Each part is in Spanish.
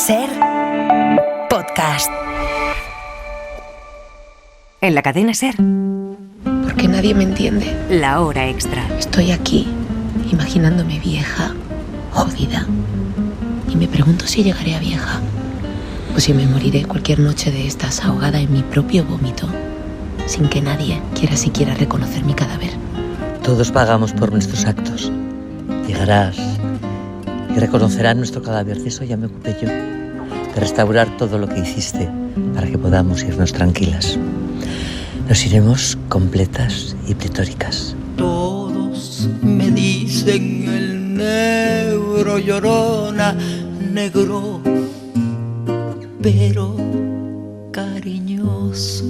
Ser podcast. En la cadena Ser. Porque nadie me entiende. La hora extra. Estoy aquí, imaginándome vieja, jodida. Y me pregunto si llegaré a vieja. O si me moriré cualquier noche de estas ahogada en mi propio vómito, sin que nadie quiera siquiera reconocer mi cadáver. Todos pagamos por nuestros actos. Llegarás y reconocerás nuestro cadáver. De eso ya me ocupé yo. De restaurar todo lo que hiciste para que podamos irnos tranquilas. Nos iremos completas y pletóricas. Todos me dicen el negro llorona, negro, pero cariñoso.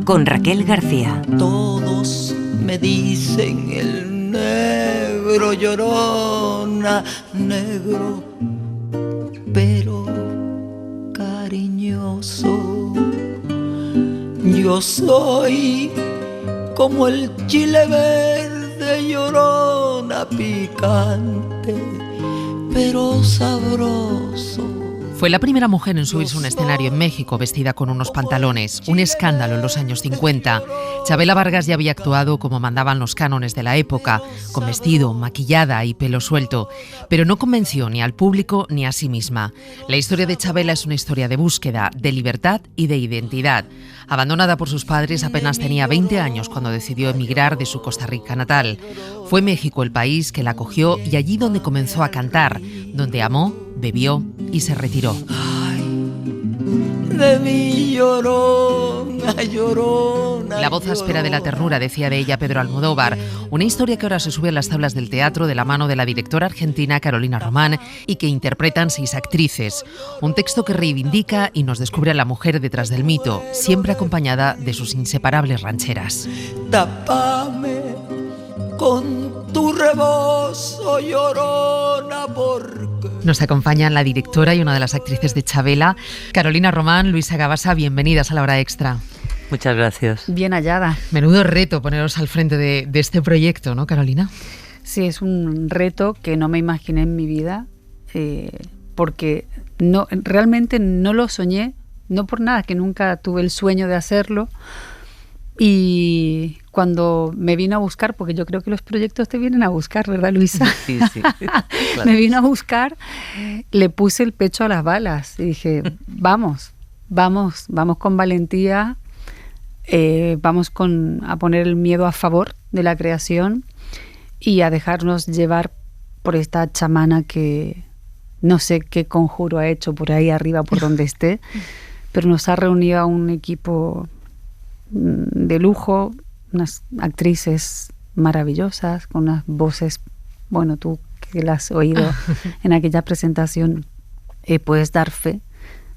Con Raquel García. Todos me dicen el negro llorona, negro, pero cariñoso. Yo soy como el chile verde llorona, picante, pero sabroso. Fue la primera mujer en subirse a un escenario en México vestida con unos pantalones, un escándalo en los años 50. Chabela Vargas ya había actuado como mandaban los cánones de la época, con vestido, maquillada y pelo suelto, pero no convenció ni al público ni a sí misma. La historia de Chabela es una historia de búsqueda, de libertad y de identidad. Abandonada por sus padres, apenas tenía 20 años cuando decidió emigrar de su Costa Rica natal. Fue México el país que la acogió y allí donde comenzó a cantar, donde amó, bebió y se retiró. Ay, de mi llorona, llorona. La voz áspera de la ternura, decía de ella Pedro Almodóvar, una historia que ahora se sube a las tablas del teatro de la mano de la directora argentina Carolina Román y que interpretan 6 actrices. Un texto que reivindica y nos descubre a la mujer detrás del mito, siempre acompañada de sus inseparables rancheras. Tápame con tu rebozo, llorona, porque... Nos acompañan la directora y una de las actrices de Chabela, Carolina Román, Luisa Gabasa. Bienvenidas a La Hora Extra. Muchas gracias. Bien hallada. Menudo reto poneros al frente de este proyecto, ¿no, Carolina? Sí, es un reto que no me imaginé en mi vida, porque realmente no lo soñé, no por nada, que nunca tuve el sueño de hacerlo. Y cuando me vino a buscar, porque yo creo que los proyectos te vienen a buscar, ¿verdad, Luisa? Sí, sí. Claro. Me vino a buscar, le puse el pecho a las balas y dije, vamos con valentía, vamos a poner el miedo a favor de la creación y a dejarnos llevar por esta chamana que no sé qué conjuro ha hecho por ahí arriba, por donde esté, pero nos ha reunido a un equipo de lujo, unas actrices maravillosas, con unas voces, bueno, tú que la has oído en aquella presentación, puedes dar fe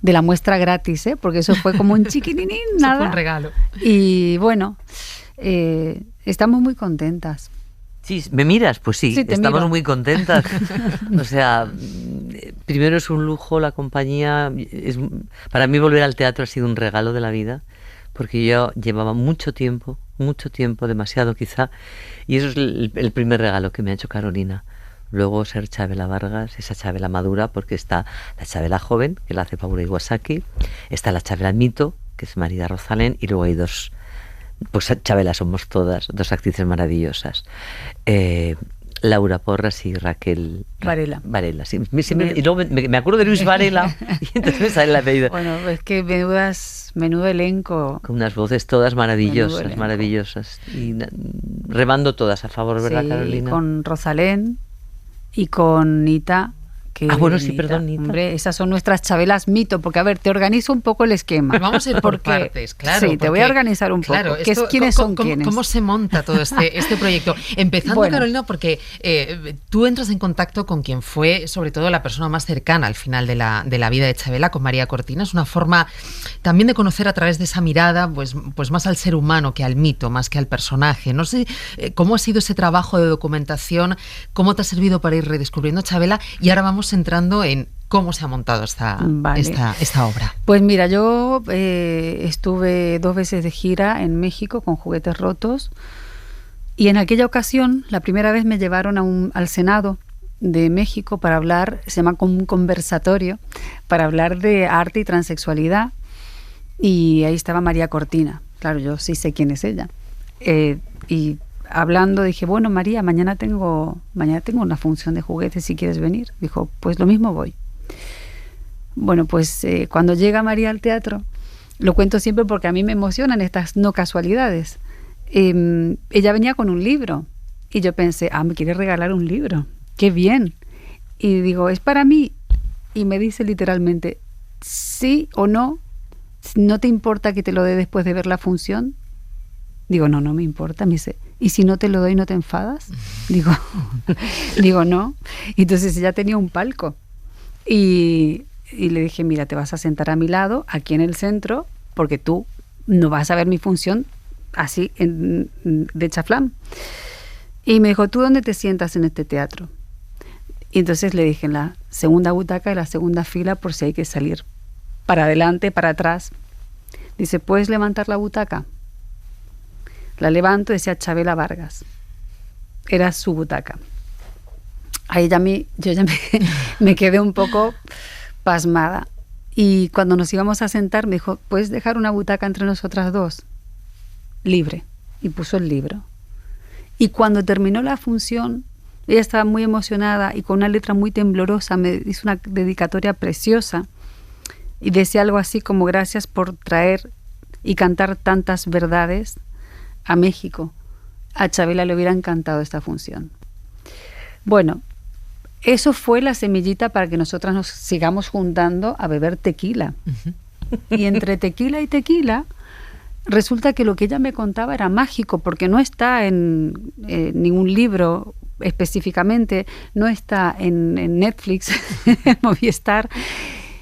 de la muestra gratis, porque eso fue como un chiquininín, nada. Fue un regalo. Y bueno, estamos muy contentas. Sí, ¿me miras? Pues sí, estamos miro. muy contentas. O sea, primero es un lujo la compañía. Para mí volver al teatro ha sido un regalo de la vida, porque yo llevaba mucho tiempo, demasiado quizá, y eso es el primer regalo que me ha hecho Carolina. Luego ser Chabela Vargas, esa Chabela madura, porque está la Chabela joven, que la hace Paula Iwasaki, está la Chabela mito, que es Marida Rosalén, y luego hay dos, pues Chabela somos todas, 2 actrices maravillosas. Laura Porras y Raquel Varela. Sí. Y luego me acuerdo de Luis Varela y entonces me sale el apellido. Bueno, es que menudo elenco. Con unas voces todas maravillosas. Y remando todas a favor, ¿verdad, Carolina? Con Rosalén y con Nita. Bueno, sí, perdón, Nita. Hombre, esas son nuestras Chabelas mito, porque a ver, te organizo un poco el esquema. Pero vamos a ir por partes, claro. Sí, te voy a organizar un poco. Claro, ¿Quiénes son quiénes? ¿Cómo se monta todo este proyecto? Empezando, bueno, Carolina, porque tú entras en contacto con quien fue, sobre todo, la persona más cercana al final de la vida de Chabela, con María Cortina. Es una forma también de conocer a través de esa mirada, pues más al ser humano que al mito, más que al personaje. No sé cómo ha sido ese trabajo de documentación, cómo te ha servido para ir redescubriendo a Chabela, y ahora vamos entrando en cómo se ha montado esta obra. Pues mira, yo estuve 2 veces de gira en México con Juguetes Rotos, y en aquella ocasión, la primera vez me llevaron al Senado de México para hablar, se llama un conversatorio, para hablar de arte y transexualidad. Y ahí estaba María Cortina. Claro, yo sí sé quién es ella. Y hablando dije, bueno, María, mañana tengo una función de juguetes, si quieres venir. Dijo, pues lo mismo voy. Bueno, pues cuando llega María al teatro, lo cuento siempre porque a mí me emocionan estas no casualidades. Ella venía con un libro y yo pensé, me quiere regalar un libro, qué bien. Y digo, ¿es para mí? Y me dice literalmente, sí o no, ¿no te importa que te lo dé después de ver la función? Digo, no me importa. Me dice, ¿y si no te lo doy no te enfadas? Digo, no. Y entonces ella tenía un palco y le dije, mira, te vas a sentar a mi lado, aquí en el centro, porque tú no vas a ver mi función así de chaflán. Y me dijo, ¿tú dónde te sientas en este teatro? Y entonces le dije, en la segunda butaca de la segunda fila, por si hay que salir para adelante, para atrás. Dice, ¿puedes levantar la butaca? La levanto, decía Chabela Vargas. Era su butaca. Ahí yo ya me quedé un poco pasmada. Y cuando nos íbamos a sentar me dijo, ¿puedes dejar una butaca entre nosotras dos? Libre. Y puso el libro. Y cuando terminó la función, ella estaba muy emocionada y con una letra muy temblorosa me hizo una dedicatoria preciosa y decía algo así como, gracias por traer y cantar tantas verdades a México. A Chabela le hubiera encantado esta función. Bueno, eso fue la semillita para que nosotras nos sigamos juntando a beber tequila. Uh-huh. Y entre tequila y tequila, resulta que lo que ella me contaba era mágico, porque no está en ningún libro específicamente, no está en Netflix, en Movistar.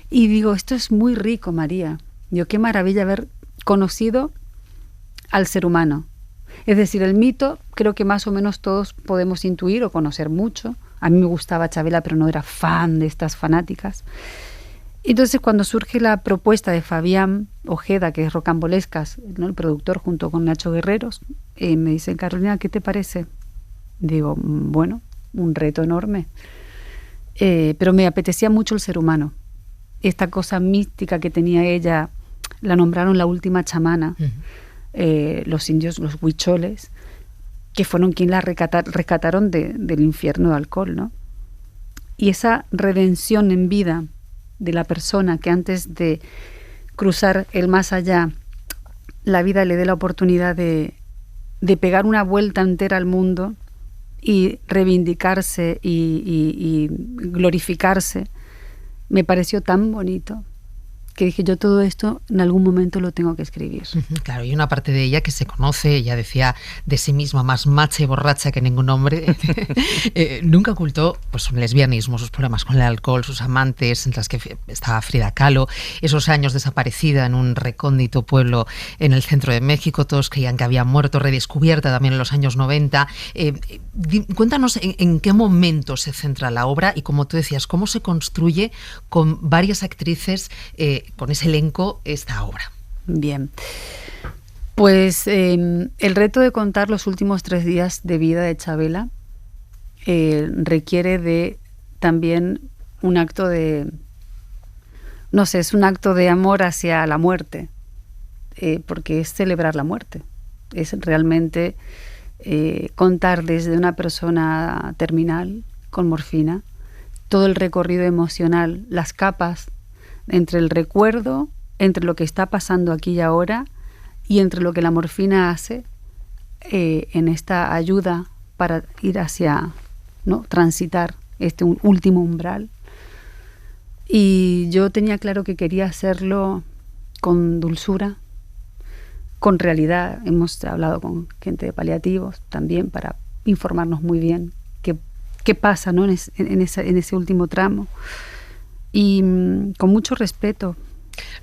Y digo, esto es muy rico, María. Digo, qué maravilla haber conocido al ser humano. Es decir, el mito creo que más o menos todos podemos intuir o conocer mucho. A mí me gustaba Chabela, pero no era fan de estas fanáticas. Entonces, cuando surge la propuesta de Fabián Ojeda, que es Rocambolescas, ¿no?, el productor, junto con Nacho Guerreros, me dicen, Carolina, ¿qué te parece? Digo, bueno, un reto enorme. Pero me apetecía mucho el ser humano. Esta cosa mística que tenía ella, la nombraron la última chamana. Uh-huh. Los indios, los huicholes, que fueron quien la rescataron del infierno de alcohol, ¿no? Y esa redención en vida de la persona que antes de cruzar el más allá, la vida le dé la oportunidad de pegar una vuelta entera al mundo y reivindicarse y glorificarse, me pareció tan bonito que dije, yo todo esto en algún momento lo tengo que escribir. Claro, y una parte de ella que se conoce, ella decía de sí misma, más macha y borracha que ningún hombre, nunca ocultó pues su lesbianismo, sus problemas con el alcohol, sus amantes, entre las que estaba Frida Kahlo, esos años desaparecida en un recóndito pueblo en el centro de México, todos creían que había muerto, redescubierta también en los años 90. Cuéntanos en qué momento se centra la obra y, como tú decías, cómo se construye con varias actrices, con ese elenco, esta obra. Bien, pues el reto de contar los últimos 3 días de vida de Chabela requiere de también un acto de, no sé, es un acto de amor hacia la muerte, porque es celebrar la muerte, es realmente contar desde una persona terminal con morfina todo el recorrido emocional, las capas entre el recuerdo, entre lo que está pasando aquí y ahora y entre lo que la morfina hace en esta ayuda para ir hacia, ¿no?, transitar este último umbral. Y yo tenía claro que quería hacerlo con dulzura, con realidad. Hemos hablado con gente de paliativos también para informarnos muy bien qué pasa, ¿no?, en ese último tramo. Y con mucho respeto.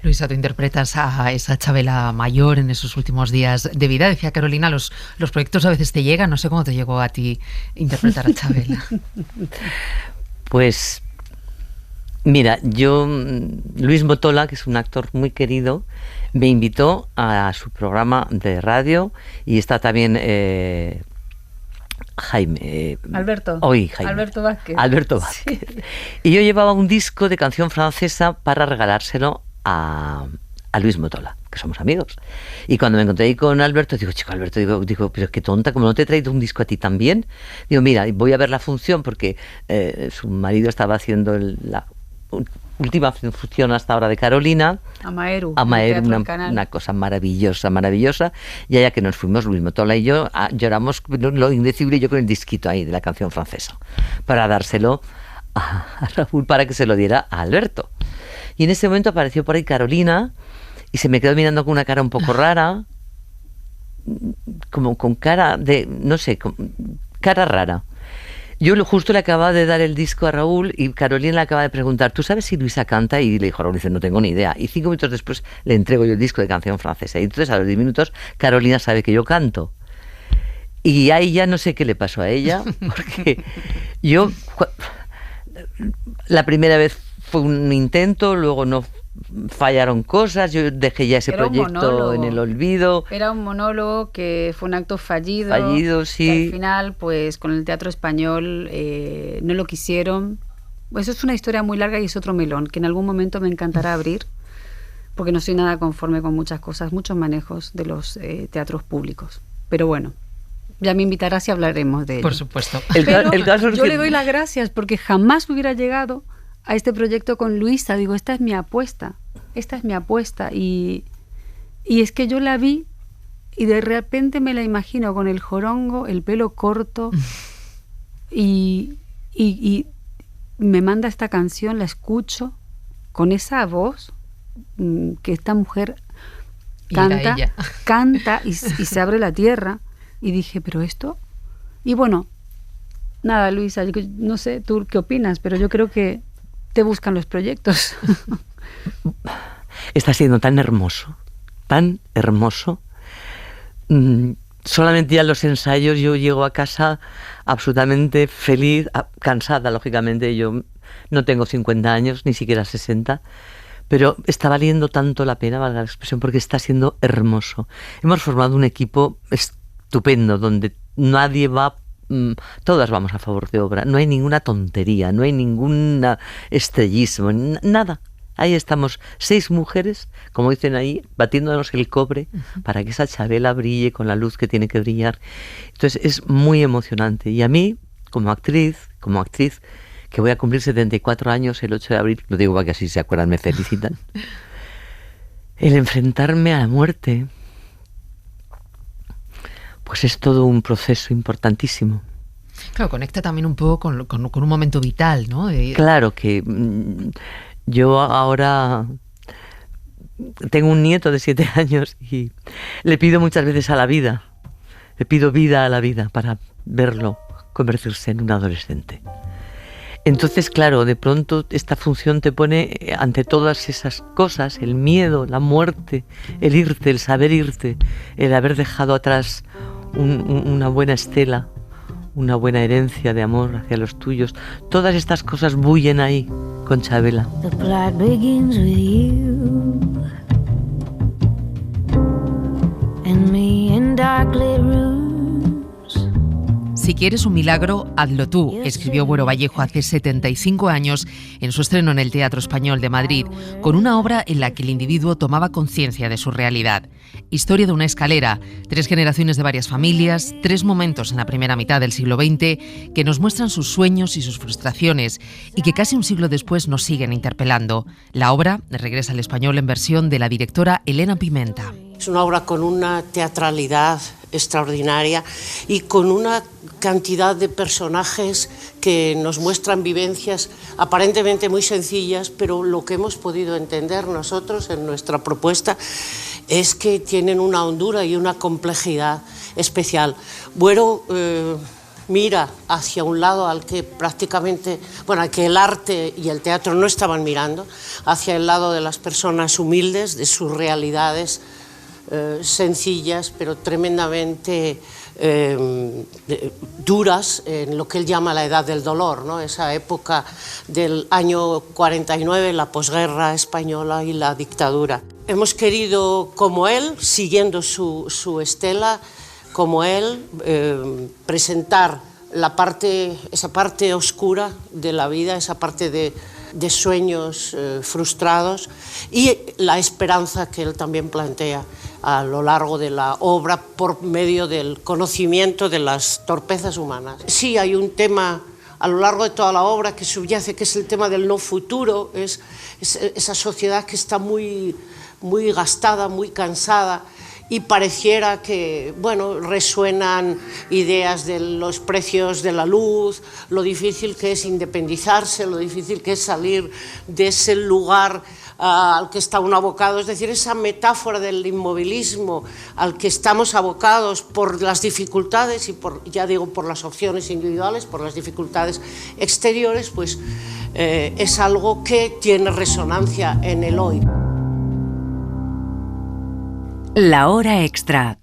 Luisa, tú interpretas a esa Chabela mayor en esos últimos días de vida. Decía Carolina, los proyectos a veces te llegan. No sé cómo te llegó a ti interpretar a Chabela. Pues mira, Luis Motola, que es un actor muy querido, me invitó a su programa de radio y está también Alberto. Alberto Vázquez. Alberto Vázquez. Sí. Y yo llevaba un disco de canción francesa para regalárselo a Luis Motola, que somos amigos. Y cuando me encontré ahí con Alberto, digo, chico, Alberto, digo, pero qué tonta, como no te he traído un disco a ti también. Digo, mira, voy a ver la función porque su marido estaba haciendo la última función hasta ahora de Carolina. Amaeru, una cosa maravillosa. Y allá que nos fuimos, Luis Motola y yo, lloramos lo indecible, yo con el disquito ahí de la canción francesa, para dárselo a Raúl para que se lo diera a Alberto. Y en ese momento apareció por ahí Carolina y se me quedó mirando con una cara un poco rara, como con cara de, no sé, cara rara. Yo justo le acababa de dar el disco a Raúl y Carolina le acaba de preguntar, ¿tú sabes si Luisa canta? Y le dijo a Raúl, dice, no tengo ni idea. Y 5 minutos después le entrego yo el disco de canción francesa. Y entonces a los 10 minutos Carolina sabe que yo canto. Y ahí ya no sé qué le pasó a ella, porque yo... La primera vez fue un intento, luego no fallaron cosas, yo dejé ya ese proyecto en el olvido. Era un monólogo que fue un acto fallido. Sí. Que al final, pues con el Teatro Español no lo quisieron. Eso es una historia muy larga y es otro melón, que en algún momento me encantará abrir, porque no soy nada conforme con muchas cosas, muchos manejos de los teatros públicos. Pero bueno, ya me invitarás y hablaremos de ello. Por supuesto. Pero yo le doy las gracias porque jamás hubiera llegado a este proyecto con Luisa. Digo, esta es mi apuesta. Y es que yo la vi y de repente me la imagino con el jorongo, el pelo corto y me manda esta canción, la escucho con esa voz que esta mujer canta y se abre la tierra. Y dije, ¿pero esto? Y bueno, nada, Luisa, yo no sé tú qué opinas, pero yo creo que te buscan los proyectos. Está siendo tan hermoso. Solamente ya en los ensayos yo llego a casa absolutamente feliz, cansada, lógicamente. Yo no tengo 50 años, ni siquiera 60, pero está valiendo tanto la pena, valga la expresión, porque está siendo hermoso. Hemos formado un equipo estupendo, donde nadie va, todas vamos a favor de obra, no hay ninguna tontería, no hay ningún estrellismo, nada. Ahí estamos 6 mujeres, como dicen ahí, batiéndonos el cobre para que esa Chabela brille con la luz que tiene que brillar. Entonces es muy emocionante. Y a mí, como actriz, que voy a cumplir 74 años el 8 de abril, lo digo para que así se acuerdan, me felicitan, el enfrentarme a la muerte, pues es todo un proceso importantísimo. Claro, conecta también un poco con un momento vital, ¿no? Claro que yo ahora tengo un nieto de 7 años y le pido muchas veces a la vida, le pido vida a la vida para verlo convertirse en un adolescente. Entonces, claro, de pronto esta función te pone ante todas esas cosas, el miedo, la muerte, el irte, el saber irte, el haber dejado atrás una buena estela, una buena herencia de amor hacia los tuyos. Todas estas cosas bullen ahí con Chabela. The plot begins with you and me in dark lit rooms. Si quieres un milagro, hazlo tú, escribió Buero Vallejo hace 75 años en su estreno en el Teatro Español de Madrid, con una obra en la que el individuo tomaba conciencia de su realidad. Historia de una escalera, 3 generaciones de varias familias, 3 momentos en la primera mitad del siglo XX que nos muestran sus sueños y sus frustraciones y que casi un siglo después nos siguen interpelando. La obra regresa al español en versión de la directora Elena Pimenta. Es una obra con una teatralidad extraordinaria y con una cantidad de personajes que nos muestran vivencias aparentemente muy sencillas, pero lo que hemos podido entender nosotros en nuestra propuesta es que tienen una hondura y una complejidad especial. Buero mira hacia un lado al que prácticamente, al que el arte y el teatro no estaban mirando, hacia el lado de las personas humildes, de sus realidades sencillas, pero tremendamente duras en lo que él llama la edad del dolor, ¿no? Esa época del año 49, la posguerra española y la dictadura. Hemos querido, como él, siguiendo su estela, como él, presentar esa parte oscura de la vida, esa parte de sueños frustrados y la esperanza que él también plantea a lo largo de la obra por medio del conocimiento de las torpezas humanas. Sí, hay un tema a lo largo de toda la obra que subyace, que es el tema del no futuro, es esa sociedad que está muy, muy gastada, muy cansada, y pareciera que, bueno, resuenan ideas de los precios de la luz, lo difícil que es independizarse, lo difícil que es salir de ese lugar al que está uno abocado, es decir, esa metáfora del inmovilismo al que estamos abocados por las dificultades y por las opciones individuales, por las dificultades exteriores, pues es algo que tiene resonancia en el hoy. La hora extra.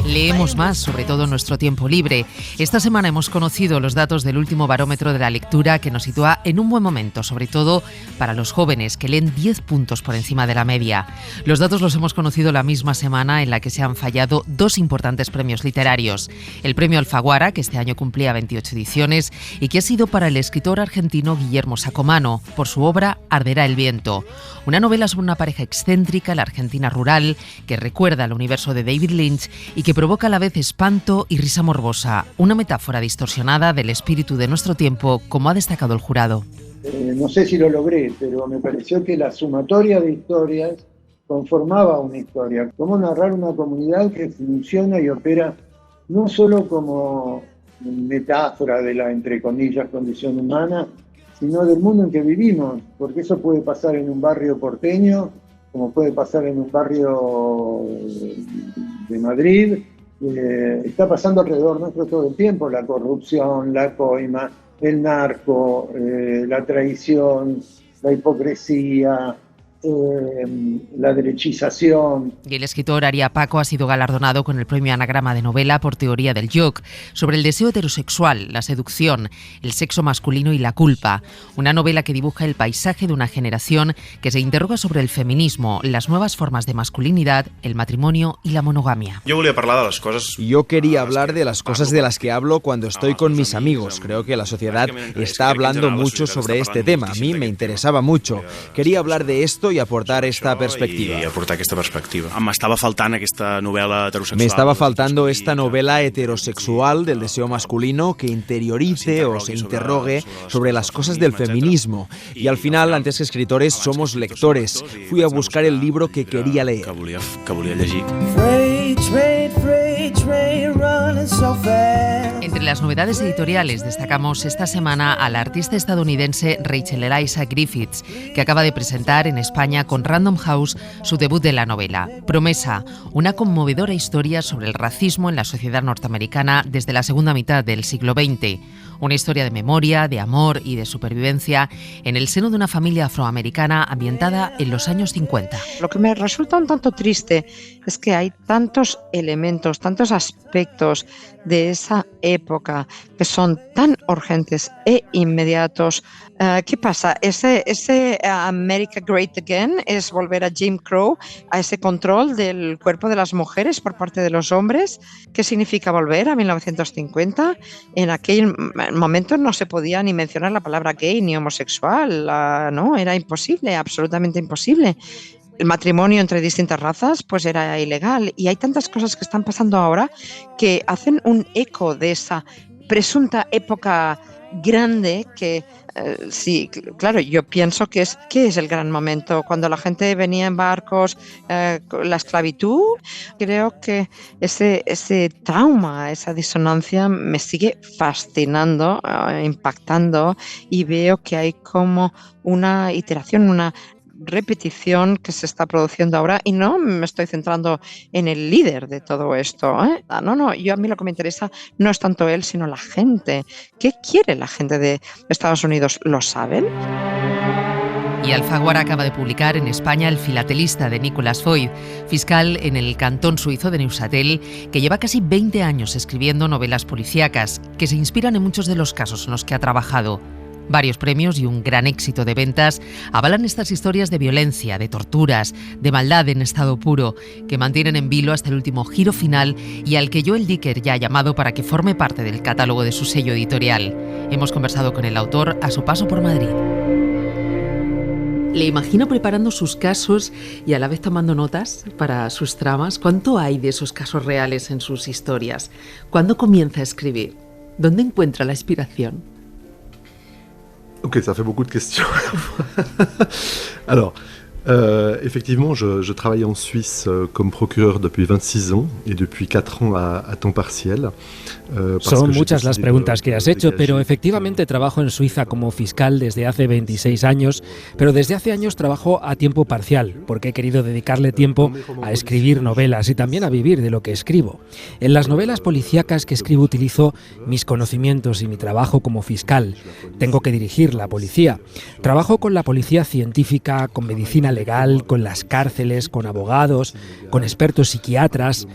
Leemos más, sobre todo en nuestro tiempo libre. Esta semana hemos conocido los datos del último barómetro de la lectura que nos sitúa en un buen momento, sobre todo para los jóvenes, que leen 10 puntos por encima de la media. Los datos los hemos conocido la misma semana en la que se han fallado 2 importantes premios literarios. El premio Alfaguara, que este año cumplía 28 ediciones, y que ha sido para el escritor argentino Guillermo Sacomano, por su obra Arderá el viento. Una novela sobre una pareja excéntrica, la Argentina rural, que recuerda al universo de David Lynch y que provoca a la vez espanto y risa morbosa, una metáfora distorsionada del espíritu de nuestro tiempo, como ha destacado el jurado. No sé si lo logré, pero me pareció que la sumatoria de historias conformaba una historia. Cómo narrar una comunidad que funciona y opera no solo como metáfora de la, entre comillas, condición humana, sino del mundo en que vivimos, porque eso puede pasar en un barrio porteño, como puede pasar en un barrio de Madrid, está pasando alrededor nuestro todo el tiempo, la corrupción, la coima, el narco, la traición, la hipocresía, la derechización. Y el escritor Aria Paco ha sido galardonado con el premio Anagrama de Novela por Teoría del Joc, sobre el deseo heterosexual, la seducción, el sexo masculino y la culpa. Una novela que dibuja el paisaje de una generación que se interroga sobre el feminismo, las nuevas formas de masculinidad, el matrimonio y la monogamia. Yo quería hablar de las cosas de las que hablo cuando estoy con mis amigos. Creo que la sociedad está hablando mucho sobre este tema. A mí me interesaba mucho. Quería hablar de esto y aportar esta perspectiva. Me estaba faltando esta novela heterosexual del deseo masculino que interiorice o se interrogue sobre las cosas del feminismo. Y al final, antes que escritores, somos lectores. Fui a buscar el libro que quería leer. Entre las novedades editoriales destacamos esta semana a la artista estadounidense Rachel Eliza Griffiths, que acaba de presentar en España con Random House su debut de la novela, Promesa, una conmovedora historia sobre el racismo en la sociedad norteamericana desde la segunda mitad del siglo XX. Una historia de memoria, de amor y de supervivencia en el seno de una familia afroamericana ambientada en los años 50. Lo que me resulta un tanto triste es que hay tantos elementos, tantos aspectos de esa época que son tan urgentes e inmediatos. ¿Qué pasa? Ese America Great Again es volver a Jim Crow, a ese control del cuerpo de las mujeres por parte de los hombres. ¿Qué significa volver a 1950? En aquel momento no se podía ni mencionar la palabra gay ni homosexual, no, era imposible, absolutamente imposible. El matrimonio entre distintas razas pues era ilegal, y hay tantas cosas que están pasando ahora que hacen un eco de esa presunta época grande que sí, claro, yo pienso que es el gran momento, cuando la gente venía en barcos, la esclavitud. Creo que ese trauma, esa disonancia me sigue fascinando, impactando, y veo que hay como una iteración, una repetición que se está produciendo ahora, y no me estoy centrando en el líder de todo esto, ¿eh? No, yo a mí lo que me interesa no es tanto él, sino la gente. ¿Qué quiere la gente de Estados Unidos? ¿Lo saben? Y Alfaguara acaba de publicar en España El filatelista de Nicolas Foyd, fiscal en el cantón suizo de Neuchâtel, que lleva casi 20 años escribiendo novelas policíacas que se inspiran en muchos de los casos en los que ha trabajado. Varios premios y un gran éxito de ventas avalan estas historias de violencia, de torturas, de maldad en estado puro, que mantienen en vilo hasta el último giro final y al que Joel Dicker ya ha llamado para que forme parte del catálogo de su sello editorial. Hemos conversado con el autor a su paso por Madrid. Le imagino preparando sus casos y a la vez tomando notas para sus tramas. ¿Cuánto hay de esos casos reales en sus historias? ¿Cuándo comienza a escribir? ¿Dónde encuentra la inspiración? Ok, ça fait beaucoup de questions. Alors, effectivement, je travaille en Suisse comme procureur depuis 26 ans et depuis 4 ans à temps partiel. Son muchas las preguntas que has hecho, pero efectivamente trabajo en Suiza como fiscal desde hace 26 años, pero desde hace años trabajo a tiempo parcial, porque he querido dedicarle tiempo a escribir novelas y también a vivir de lo que escribo. En las novelas policíacas que escribo utilizo mis conocimientos y mi trabajo como fiscal. Tengo que dirigir la policía. Trabajo con la policía científica, con medicina legal, con las cárceles, con abogados, con expertos psiquiatras.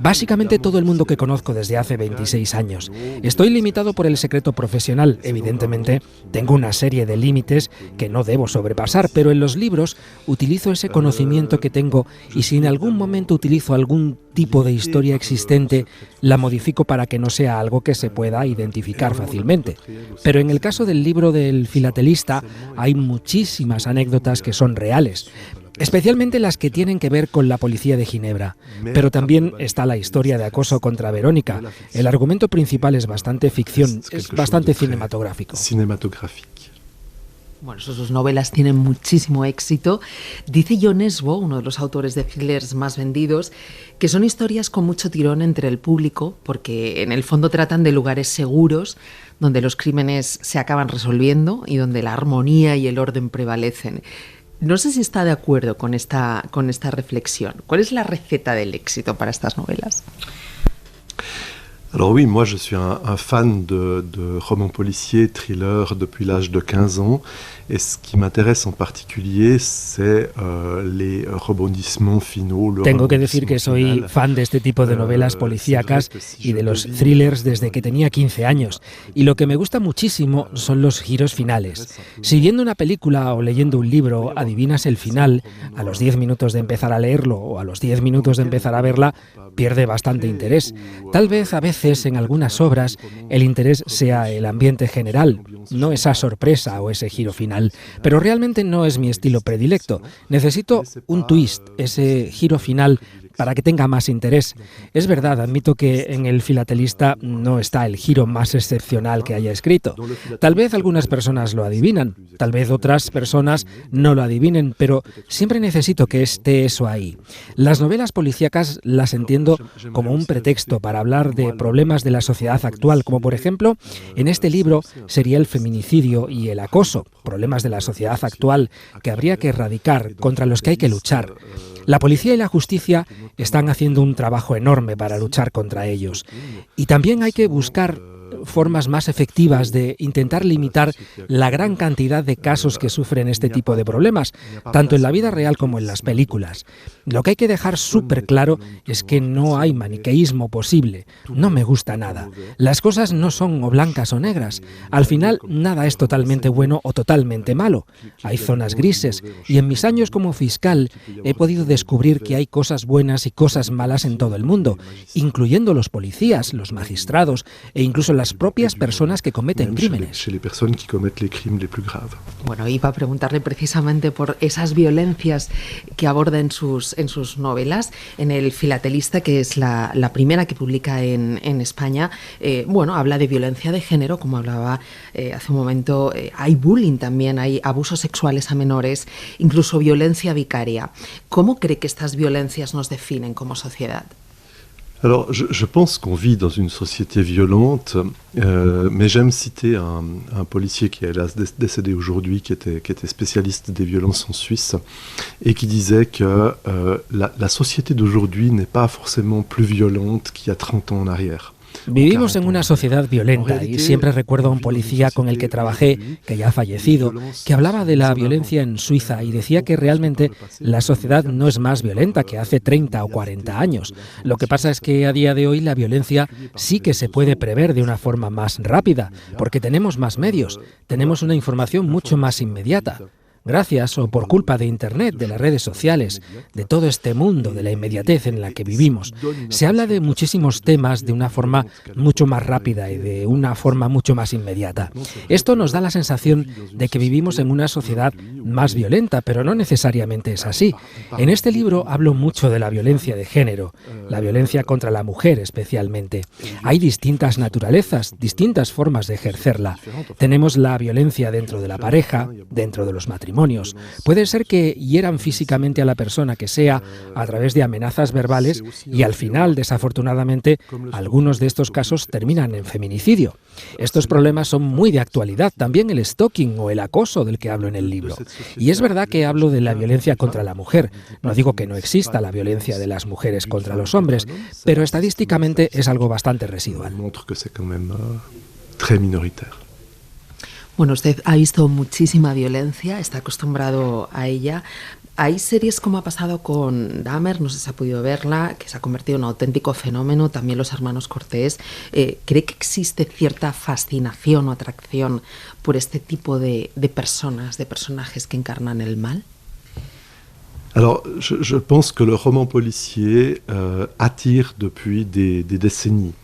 Básicamente todo el mundo que conozco desde hace 26 años. Estoy limitado por el secreto profesional, evidentemente. Tengo una serie de límites que no debo sobrepasar, pero en los libros utilizo ese conocimiento que tengo y si en algún momento utilizo algún tipo de historia existente, la modifico para que no sea algo que se pueda identificar fácilmente. Pero en el caso del libro del filatelista hay muchísimas anécdotas que son reales. Especialmente las que tienen que ver con la policía de Ginebra. Pero también está la historia de acoso contra Verónica. El argumento principal es bastante ficción, es bastante cinematográfico. Bueno, sus novelas tienen muchísimo éxito. Dice Jon Esbo, uno de los autores de thrillers más vendidos, que son historias con mucho tirón entre el público, porque en el fondo tratan de lugares seguros, donde los crímenes se acaban resolviendo y donde la armonía y el orden prevalecen. No sé si está de acuerdo con esta reflexión. ¿Cuál es la receta del éxito para estas novelas? Alors oui, moi je suis un fan de romans policiers, thrillers depuis l'âge de 15 ans. Et ce qui m'intéresse en particulier, c'est les rebondissements finaux. Tengo que decir que soy fan de este tipo de novelas policíacas y de los thrillers desde que tenía 15 años. Y lo que me gusta muchísimo son los giros finales. Si viendo una película o leyendo un libro adivinas el final, a los 10 minutos de empezar a leerlo o a los 10 minutos de empezar a verla, pierde bastante interés. Tal vez a veces en algunas obras el interés sea el ambiente general, no esa sorpresa o ese giro final. Pero realmente no es mi estilo predilecto. Necesito un twist, ese giro final, para que tenga más interés. Es verdad, admito que en El filatelista no está el giro más excepcional que haya escrito. Tal vez algunas personas lo adivinan, tal vez otras personas no lo adivinen, pero siempre necesito que esté eso ahí. Las novelas policíacas las entiendo como un pretexto para hablar de problemas de la sociedad actual, como por ejemplo, en este libro sería el feminicidio y el acoso, problemas de la sociedad actual que habría que erradicar, contra los que hay que luchar. La policía y la justicia están haciendo un trabajo enorme para luchar contra ellos. Y también hay que buscar formas más efectivas de intentar limitar la gran cantidad de casos que sufren este tipo de problemas, tanto en la vida real como en las películas. Lo que hay que dejar súper claro es que no hay maniqueísmo posible. No me gusta nada. Las cosas no son o blancas o negras. Al final, nada es totalmente bueno o totalmente malo. Hay zonas grises, y en mis años como fiscal he podido descubrir que hay cosas buenas y cosas malas en todo el mundo, incluyendo los policías, los magistrados e incluso las propias personas que cometen crímenes. Bueno, iba a preguntarle precisamente por esas violencias que aborda en sus novelas. En El filatelista, que es la primera que publica en España, habla de violencia de género, como hablaba hace un momento. Hay bullying también, hay abusos sexuales a menores, incluso violencia vicaria. ¿Cómo cree que estas violencias nos definen como sociedad? Alors, je pense qu'on vit dans une société violente, mais j'aime citer un policier qui est hélas décédé aujourd'hui, qui était spécialiste des violences en Suisse, et qui disait que la société d'aujourd'hui n'est pas forcément plus violente qu'il y a 30 ans en arrière. Vivimos en una sociedad violenta y siempre recuerdo a un policía con el que trabajé, que ya ha fallecido, que hablaba de la violencia en Suiza y decía que realmente la sociedad no es más violenta que hace 30 o 40 años. Lo que pasa es que a día de hoy la violencia sí que se puede prever de una forma más rápida, porque tenemos más medios, tenemos una información mucho más inmediata. Gracias o por culpa de Internet, de las redes sociales, de todo este mundo, de la inmediatez en la que vivimos, se habla de muchísimos temas de una forma mucho más rápida y de una forma mucho más inmediata. Esto nos da la sensación de que vivimos en una sociedad más violenta, pero no necesariamente es así. En este libro hablo mucho de la violencia de género, la violencia contra la mujer especialmente. Hay distintas naturalezas, distintas formas de ejercerla. Tenemos la violencia dentro de la pareja, dentro de los matrimonios. Puede ser que hieran físicamente a la persona que sea a través de amenazas verbales y al final, desafortunadamente, algunos de estos casos terminan en feminicidio. Estos problemas son muy de actualidad, también el stalking o el acoso del que hablo en el libro. Y es verdad que hablo de la violencia contra la mujer. No digo que no exista la violencia de las mujeres contra los hombres, pero estadísticamente es algo bastante residual. Bueno, usted ha visto muchísima violencia, está acostumbrado a ella. Hay series como ha pasado con Dahmer, no sé si ha podido verla, que se ha convertido en un auténtico fenómeno, también Los Hermanos Cortés. ¿Cree que existe cierta fascinación o atracción por este tipo de personas, de personajes que encarnan el mal? Alors, je pense que le roman policier attire depuis des décennies.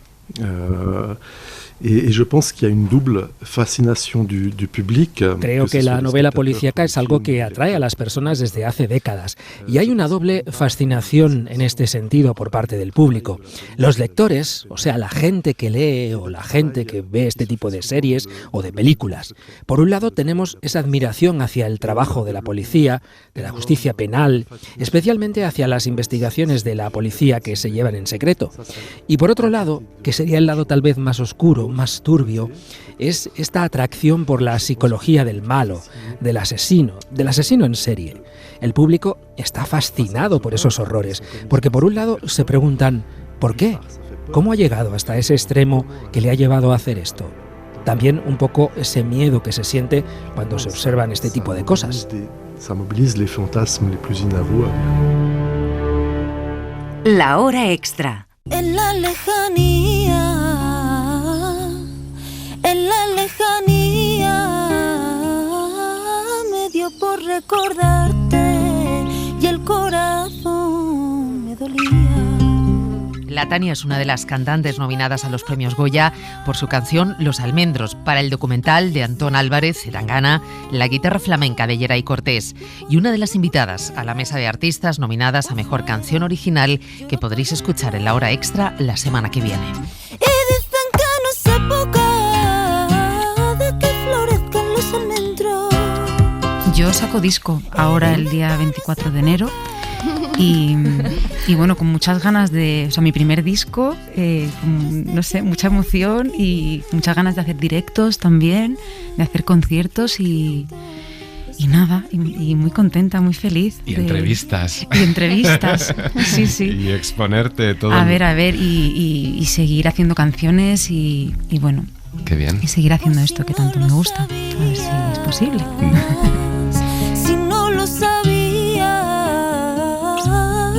Et je pense qu'il y a une double fascinación du public. Creo que la novela policíaca es algo que atrae a las personas desde hace décadas y hay una doble fascinación en este sentido por parte del público. Los lectores, o sea, la gente que lee o la gente que ve este tipo de series o de películas. Por un lado tenemos esa admiración hacia el trabajo de la policía, de la justicia penal, especialmente hacia las investigaciones de la policía que se llevan en secreto. Y por otro lado, que sería el lado tal vez más oscuro, más turbio, es esta atracción por la psicología del malo, del asesino en serie. El público está fascinado por esos horrores, porque por un lado se preguntan ¿por qué? ¿Cómo ha llegado hasta ese extremo que le ha llevado a hacer esto? También un poco ese miedo que se siente cuando se observan este tipo de cosas. Ça mobilise les fantasmes les plus inavouables. La hora extra. En la lejanía, me dio por recordarte y el corazón me dolía. La Tania es una de las cantantes nominadas a los premios Goya por su canción Los Almendros, para el documental de Antón Álvarez, Zetangana, la guitarra flamenca de Geray Cortés, y una de las invitadas a la mesa de artistas nominadas a Mejor Canción Original, que podréis escuchar en la hora extra la semana que viene. Y dicen que no es época de que florezcan los almendros. Yo saco disco ahora el día 24 de enero. Y bueno, con muchas ganas de... O sea, mi primer disco, no sé, mucha emoción y muchas ganas de hacer directos también, de hacer conciertos y nada, y muy contenta, muy feliz. Y entrevistas. Y entrevistas, sí, sí. Y exponerte todo. A ver, y seguir haciendo canciones y bueno. Qué bien. Y seguir haciendo esto que tanto me gusta, a ver si es posible. Si no lo sabía,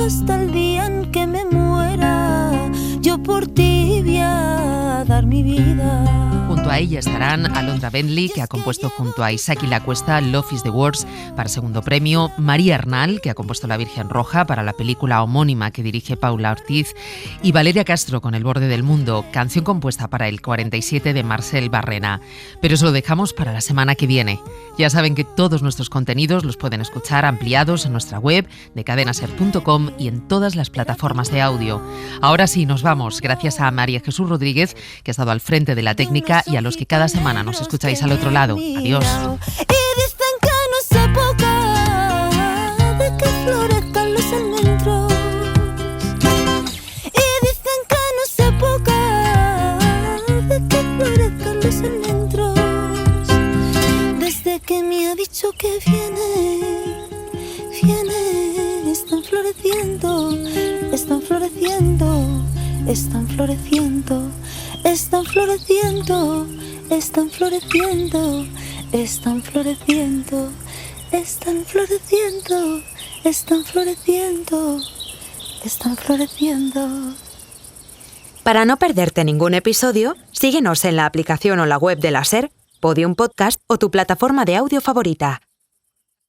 hasta el día en que me muera, yo por ti voy a dar mi vida. Junto a ella estarán Alondra Bentley, que ha compuesto junto a Isaac y la Cuesta Love is the Words para segundo premio, María Arnal, que ha compuesto La Virgen Roja para la película homónima que dirige Paula Ortiz, y Valeria Castro con El borde del mundo, canción compuesta para el 47 de Marcel Barrena. Pero eso lo dejamos para la semana que viene. Ya saben que todos nuestros contenidos los pueden escuchar ampliados en nuestra web de cadenaser.com y en todas las plataformas de audio. Ahora sí, nos vamos. Gracias a María Jesús Rodríguez, que ha estado al frente de la técnica, y a los que cada semana nos escucháis al otro lado. Adiós. Y dicen que no es época de que florezcan los almendros. Y dicen que no es época de que florezcan los almendros. Desde que me ha dicho que viene, están floreciendo, están floreciendo, están floreciendo floreciendo, están floreciendo, están floreciendo, están floreciendo, están floreciendo, están floreciendo. Para no perderte ningún episodio, síguenos en la aplicación o la web de la SER, Podium Podcast o tu plataforma de audio favorita.